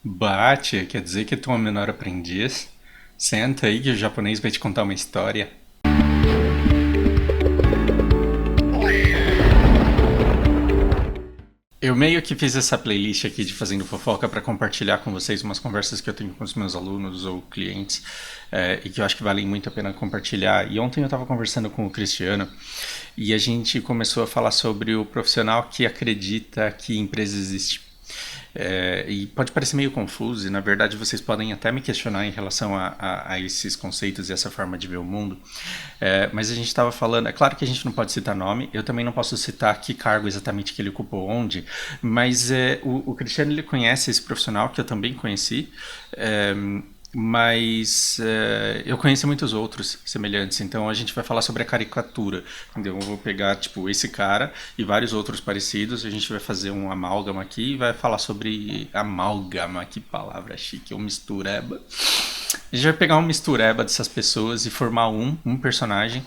Bate, quer dizer que tu é o menor aprendiz? Senta aí que o japonês vai te contar uma história. Eu meio que fiz essa playlist aqui de Fazendo Fofoca para compartilhar com vocês umas conversas que eu tenho com os meus alunos ou clientes e que eu acho que valem muito a pena compartilhar. E ontem eu estava conversando com o Cristiano e a gente começou a falar sobre o profissional que acredita que empresa existe. E pode parecer meio confuso, e na verdade vocês podem até me questionar em relação a esses conceitos e essa forma de ver o mundo. Mas a gente estava falando, é claro que a gente não pode citar nome, eu também não posso citar que cargo exatamente que ele ocupou onde, mas o Cristiano ele conhece esse profissional que eu também conheci. é, mas eu conheço muitos outros semelhantes, então a gente vai falar sobre a caricatura. Entendeu? Eu vou pegar tipo esse cara e vários outros parecidos, a gente vai fazer um amálgama aqui e vai falar sobre amálgama, que palavra chique, um mistureba. A gente vai pegar um mistureba dessas pessoas e formar um personagem.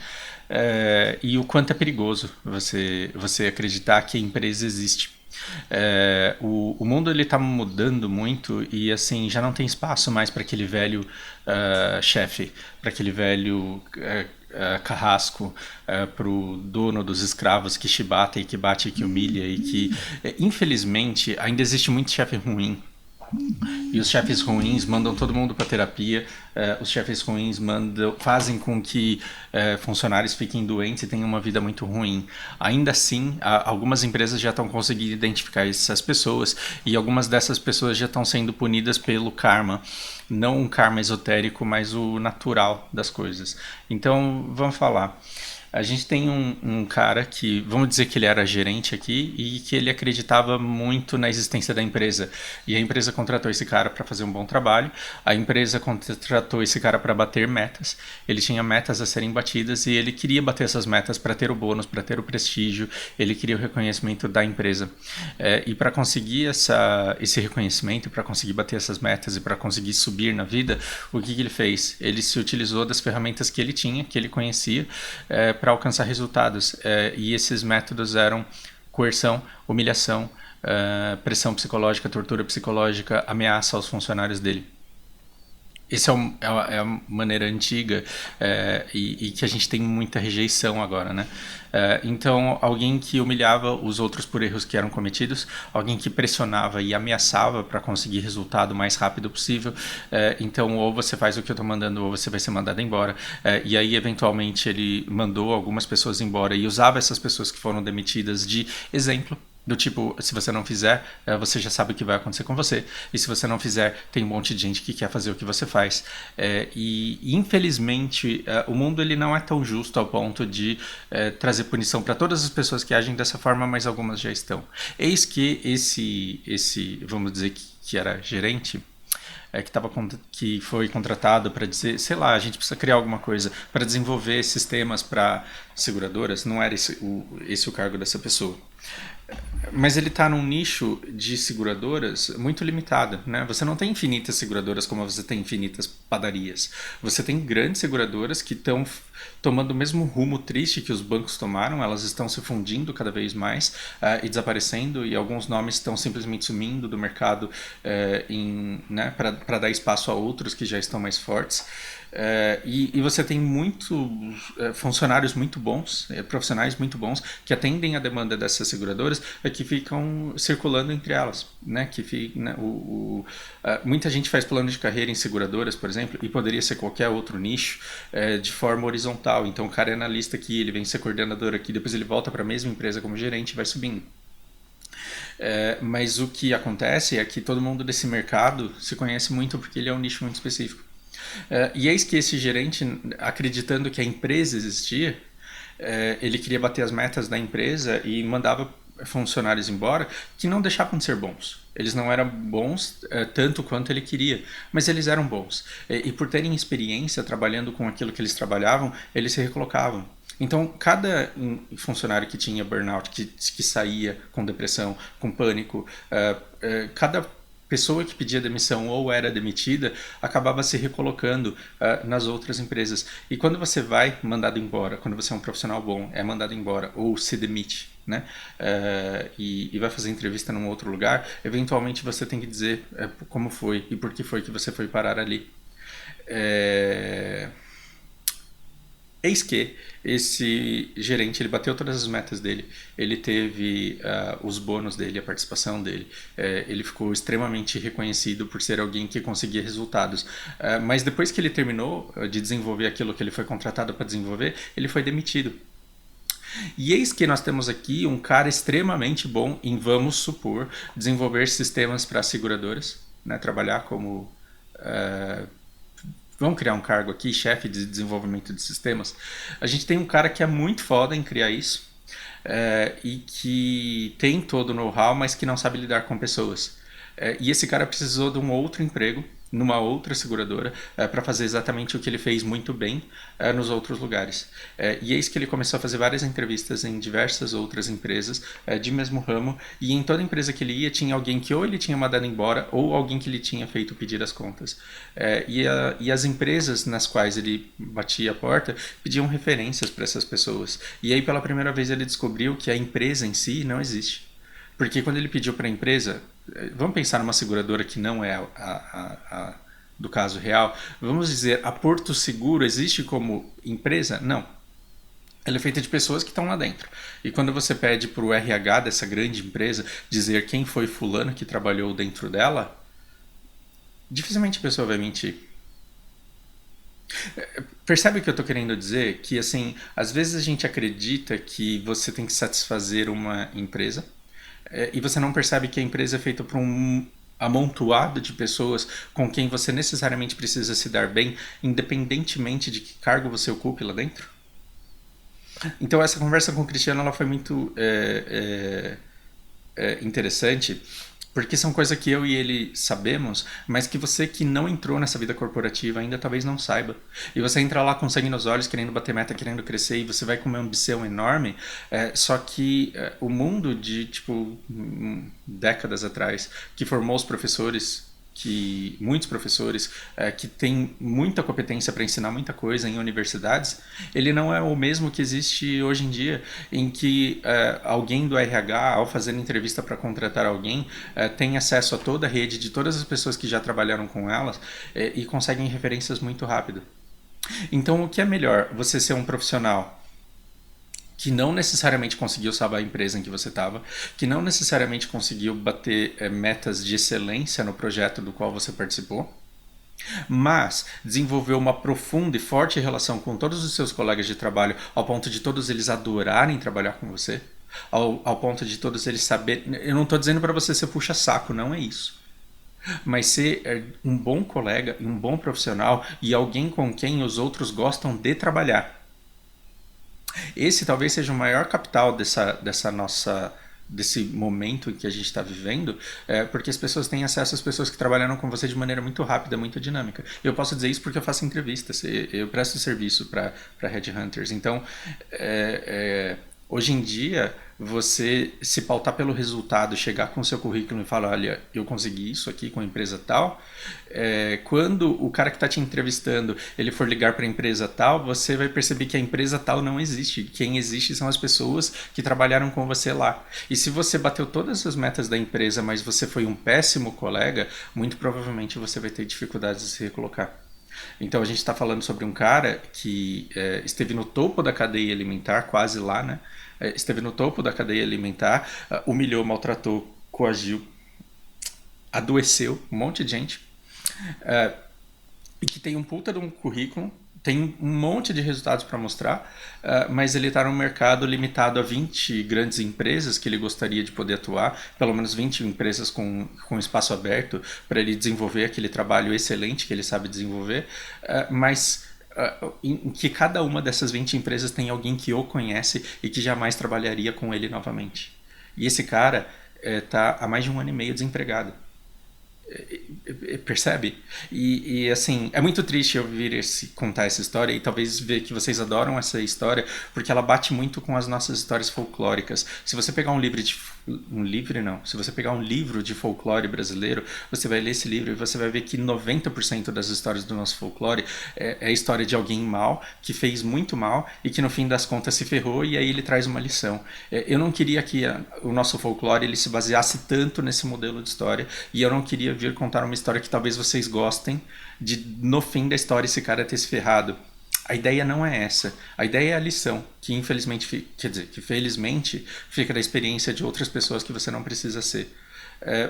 E o quanto é perigoso você acreditar que a empresa existe. O mundo ele está mudando muito e assim já não tem espaço mais para aquele velho chefe, para aquele velho carrasco, para o dono dos escravos que chibata e que bate e que humilha e que infelizmente ainda existe muito chefe ruim. E os chefes ruins mandam todo mundo para terapia. Os chefes ruins fazem com que funcionários fiquem doentes e tenham uma vida muito ruim. Ainda assim, algumas empresas já estão conseguindo identificar essas pessoas e algumas dessas pessoas já estão sendo punidas pelo karma. Não um karma esotérico, mas o natural das coisas. Então, vamos falar. A gente tem um cara que, vamos dizer que ele era gerente aqui e que ele acreditava muito na existência da empresa. E a empresa contratou esse cara para fazer um bom trabalho, a empresa contratou esse cara para bater metas, ele tinha metas a serem batidas e ele queria bater essas metas para ter o bônus, para ter o prestígio, ele queria o reconhecimento da empresa. E para conseguir esse reconhecimento, para conseguir bater essas metas e para conseguir subir na vida, o que ele fez? Ele se utilizou das ferramentas que ele tinha, que ele conhecia, para alcançar resultados. E esses métodos eram coerção, humilhação, pressão psicológica, tortura psicológica, ameaça aos funcionários dele. Essa é a maneira antiga e que a gente tem muita rejeição agora, né? Então, alguém que humilhava os outros por erros que eram cometidos, alguém que pressionava e ameaçava para conseguir resultado o mais rápido possível. Então, ou você faz o que eu estou mandando, ou você vai ser mandado embora. E aí, eventualmente, ele mandou algumas pessoas embora e usava essas pessoas que foram demitidas de exemplo. Do tipo, se você não fizer, você já sabe o que vai acontecer com você. E se você não fizer, tem um monte de gente que quer fazer o que você faz. E infelizmente, o mundo ele não é tão justo ao ponto de trazer punição para todas as pessoas que agem dessa forma, mas algumas já estão. Eis que esse vamos dizer que era gerente, que foi contratado para dizer, sei lá, a gente precisa criar alguma coisa para desenvolver sistemas para seguradoras, não era esse o cargo dessa pessoa. Mas ele está num nicho de seguradoras muito limitado, né? Você não tem infinitas seguradoras como você tem infinitas padarias. Você tem grandes seguradoras que estão tomando o mesmo rumo triste que os bancos tomaram, elas estão se fundindo cada vez mais e desaparecendo, e alguns nomes estão simplesmente sumindo do mercado né, para dar espaço a outros que já estão mais fortes. E você tem funcionários muito bons, profissionais muito bons que atendem a demanda dessas seguradoras que ficam circulando entre elas, né? Né, muita gente faz plano de carreira em seguradoras, por exemplo, e poderia ser qualquer outro nicho de forma horizontal. Então o cara é analista aqui, ele vem ser coordenador aqui, depois ele volta para a mesma empresa como gerente e vai subindo. Mas o que acontece é que todo mundo desse mercado se conhece muito porque ele é um nicho muito específico. E eis que esse gerente, acreditando que a empresa existia, ele queria bater as metas da empresa e mandava funcionários embora que não deixavam de ser bons. Eles não eram bons tanto quanto ele queria, mas eles eram bons. E por terem experiência trabalhando com aquilo que eles trabalhavam, eles se recolocavam. Então, cada funcionário que tinha burnout, que saía com depressão, com pânico, cada pessoa que pedia demissão ou era demitida acabava se recolocando nas outras empresas. E quando você vai mandado embora, quando você é um profissional bom, é mandado embora ou se demite né? E vai fazer entrevista num outro lugar, eventualmente você tem que dizer como foi e por que foi que você foi parar ali. É, Eis que esse gerente ele bateu todas as metas dele, ele teve os bônus dele, a participação dele, ele ficou extremamente reconhecido por ser alguém que conseguia resultados. Mas depois que ele terminou de desenvolver aquilo que ele foi contratado para desenvolver, ele foi demitido. E eis que nós temos aqui um cara extremamente bom em, vamos supor, desenvolver sistemas para seguradoras, né? Trabalhar como vamos criar um cargo aqui, chefe de desenvolvimento de sistemas. A gente tem um cara que é muito foda em criar isso e que tem todo o know-how, mas que não sabe lidar com pessoas. E esse cara precisou de um outro emprego numa outra seguradora para fazer exatamente o que ele fez muito bem nos outros lugares. E eis que ele começou a fazer várias entrevistas em diversas outras empresas de mesmo ramo, e em toda empresa que ele ia tinha alguém que ou ele tinha mandado embora ou alguém que lhe tinha feito pedir as contas. E as empresas nas quais ele batia a porta pediam referências para essas pessoas. E aí pela primeira vez ele descobriu que a empresa em si não existe. Porque quando ele pediu para a empresa, vamos pensar numa seguradora que não é do caso real, vamos dizer, a Porto Seguro existe como empresa? Não. Ela é feita de pessoas que estão lá dentro. E quando você pede para o RH dessa grande empresa dizer quem foi fulano que trabalhou dentro dela, dificilmente a pessoa vai mentir. Percebe o que eu estou querendo dizer? Que assim, às vezes a gente acredita que você tem que satisfazer uma empresa, e você não percebe que a empresa é feita por um amontoado de pessoas com quem você necessariamente precisa se dar bem, independentemente de que cargo você ocupe lá dentro. Então essa conversa com o Cristiano ela foi muito interessante, porque são coisas que eu e ele sabemos, mas que você que não entrou nessa vida corporativa ainda talvez não saiba. E você entra lá com sangue nos olhos, querendo bater meta, querendo crescer, e você vai com uma ambição enorme, só que o mundo de, tipo, décadas atrás, que formou os professores, que muitos professores que têm muita competência para ensinar muita coisa em universidades, ele não é o mesmo que existe hoje em dia, em que alguém do RH, ao fazer entrevista para contratar alguém, tem acesso a toda a rede de todas as pessoas que já trabalharam com elas e conseguem referências muito rápido. Então, o que é melhor? Você ser um profissional que não necessariamente conseguiu salvar a empresa em que você estava, que não necessariamente conseguiu bater metas de excelência no projeto do qual você participou, mas desenvolveu uma profunda e forte relação com todos os seus colegas de trabalho, ao ponto de todos eles adorarem trabalhar com você, ao ponto de todos eles saberem. Eu não estou dizendo para você ser puxa-saco, não é isso. Mas ser um bom colega e um bom profissional e alguém com quem os outros gostam de trabalhar. Esse talvez seja o maior capital desse momento em que a gente está vivendo, porque as pessoas têm acesso às pessoas que trabalharam com você de maneira muito rápida, muito dinâmica. Eu posso dizer isso porque eu faço entrevistas, eu presto serviço para headhunters. Então, hoje em dia, você se pautar pelo resultado, chegar com o seu currículo e falar, olha, eu consegui isso aqui com a empresa tal, quando o cara que está te entrevistando, ele for ligar para a empresa tal, você vai perceber que a empresa tal não existe. Quem existe são as pessoas que trabalharam com você lá. E se você bateu todas as metas da empresa, mas você foi um péssimo colega, muito provavelmente você vai ter dificuldades de se recolocar. Então a gente está falando sobre um cara que esteve no topo da cadeia alimentar, quase lá, né? Esteve no topo da cadeia alimentar, humilhou, maltratou, coagiu, adoeceu um monte de gente, e que tem um puta de um currículo, tem um monte de resultados para mostrar, mas ele está num mercado limitado a 20 grandes empresas que ele gostaria de poder atuar, pelo menos 20 empresas com espaço aberto para ele desenvolver aquele trabalho excelente que ele sabe desenvolver, mas em que cada uma dessas 20 empresas tem alguém que o conhece e que jamais trabalharia com ele novamente. E esse cara está há mais de 1 ano e meio desempregado. Percebe? Assim, é muito triste eu vir contar essa história e talvez ver que vocês adoram essa história, porque ela bate muito com as nossas histórias folclóricas. Se você pegar um livro de. Um livro não. Se você pegar um livro de folclore brasileiro, você vai ler esse livro e você vai ver que 90% das histórias do nosso folclore é a história de alguém mal, que fez muito mal e que no fim das contas se ferrou e aí ele traz uma lição. Eu não queria que o nosso folclore ele se baseasse tanto nesse modelo de história e eu não queria vir contar uma história que talvez vocês gostem de no fim da história esse cara ter se ferrado. A ideia não é essa. A ideia é a lição, que infelizmente, quer dizer, que felizmente fica da experiência de outras pessoas que você não precisa ser.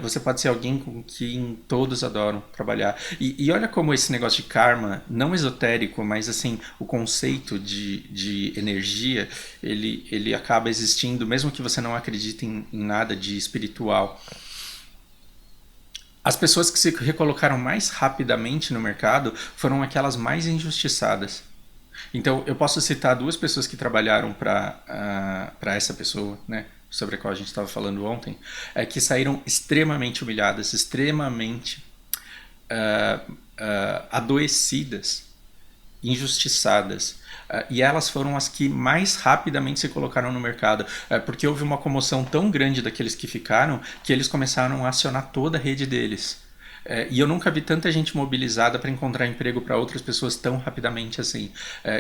Você pode ser alguém com quem todos adoram trabalhar. E olha como esse negócio de karma, não esotérico, mas assim, o conceito de energia, ele acaba existindo, mesmo que você não acredite em nada de espiritual. As pessoas que se recolocaram mais rapidamente no mercado foram aquelas mais injustiçadas. Então, eu posso citar duas pessoas que trabalharam para essa pessoa, né, sobre a qual a gente estava falando ontem, que saíram extremamente humilhadas, extremamente adoecidas, injustiçadas. E elas foram as que mais rapidamente se colocaram no mercado, porque houve uma comoção tão grande daqueles que ficaram que eles começaram a acionar toda a rede deles. E eu nunca vi tanta gente mobilizada para encontrar emprego para outras pessoas tão rapidamente assim.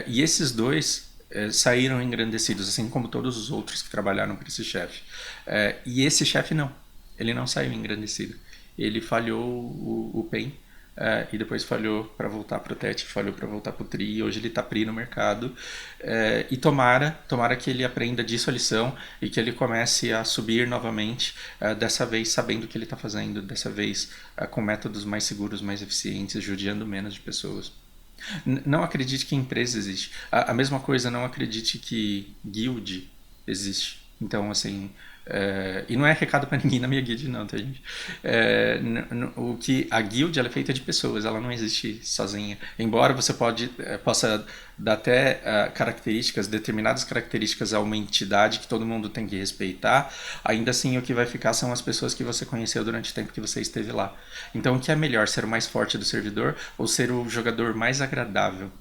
E esses dois saíram engrandecidos, assim como todos os outros que trabalharam para esse chefe. E esse chefe não, ele não saiu engrandecido. Ele falhou o PEN e depois falhou para voltar para o TET, falhou para voltar para o TRI, e hoje ele está PRI no mercado. E tomara que ele aprenda disso a lição e que ele comece a subir novamente, dessa vez sabendo o que ele está fazendo, dessa vez com métodos mais seguros, mais eficientes, judiando menos de pessoas. Não acredite que empresa existe. A mesma coisa, não acredite que guild existe. Então, assim, e não é recado para ninguém na minha guild, não, tá, gente? O que a guild ela é feita de pessoas, ela não existe sozinha. Embora você possa dar até características, determinadas características a uma entidade que todo mundo tem que respeitar, ainda assim o que vai ficar são as pessoas que você conheceu durante o tempo que você esteve lá. Então, o que é melhor, ser o mais forte do servidor ou ser o jogador mais agradável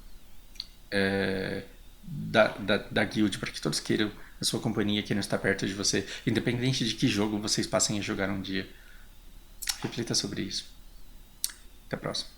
da guild, para que todos queiram a sua companhia que não está perto de você, independente de que jogo vocês passem a jogar um dia? Reflita sobre isso. Até a próxima.